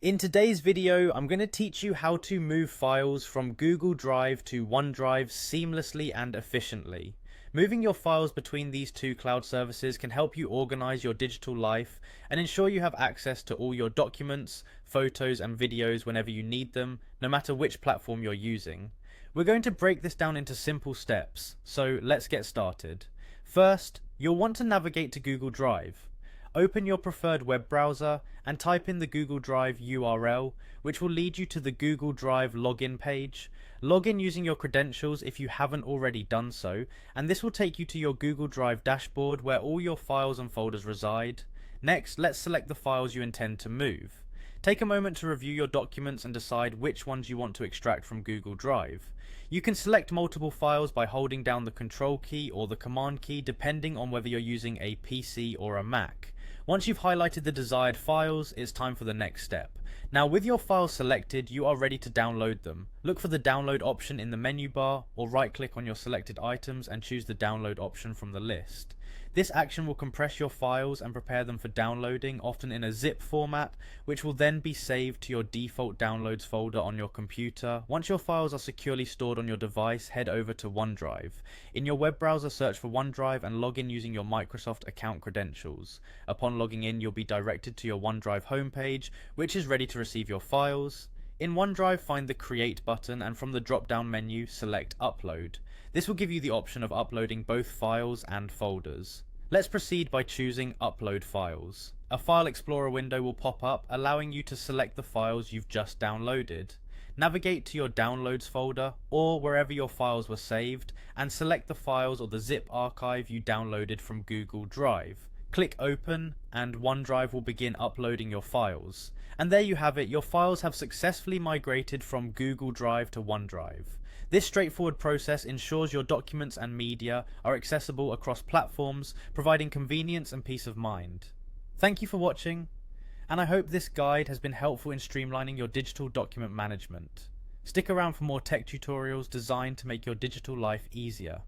In today's video, I'm going to teach you how to move files from Google Drive to OneDrive seamlessly and efficiently. Moving your files between these two cloud services can help you organize your digital life and ensure you have access to all your documents, photos, and videos whenever you need them, no matter which platform you're using. We're going to break this down into simple steps, so let's get started. First, you'll want to navigate to Google Drive. Open your preferred web browser and type in the Google Drive URL, which will lead you to the Google Drive login page. Log in using your credentials if you haven't already done so, and this will take you to your Google Drive dashboard where all your files and folders reside. Next, let's select the files you intend to move. Take a moment to review your documents and decide which ones you want to extract from Google Drive. You can select multiple files by holding down the Control key or the Command key depending on whether you're using a PC or a Mac. Once you've highlighted the desired files, it's time for the next step. Now with your files selected, you are ready to download them. Look for the download option in the menu bar or right click on your selected items and choose the download option from the list. This action will compress your files and prepare them for downloading, often in a zip format, which will then be saved to your default downloads folder on your computer. Once your files are securely stored on your device, head over to OneDrive. In your web browser, search for OneDrive and log in using your Microsoft account credentials. Upon logging in, you'll be directed to your OneDrive homepage, which is ready to receive your files. In OneDrive, find the Create button and from the drop-down menu, select Upload. This will give you the option of uploading both files and folders. Let's proceed by choosing Upload Files. A File Explorer window will pop up, allowing you to select the files you've just downloaded. Navigate to your Downloads folder, or wherever your files were saved, and select the files or the zip archive you downloaded from Google Drive. Click Open, and OneDrive will begin uploading your files. And there you have it, your files have successfully migrated from Google Drive to OneDrive. This straightforward process ensures your documents and media are accessible across platforms, providing convenience and peace of mind. Thank you for watching, and I hope this guide has been helpful in streamlining your digital document management. Stick around for more tech tutorials designed to make your digital life easier.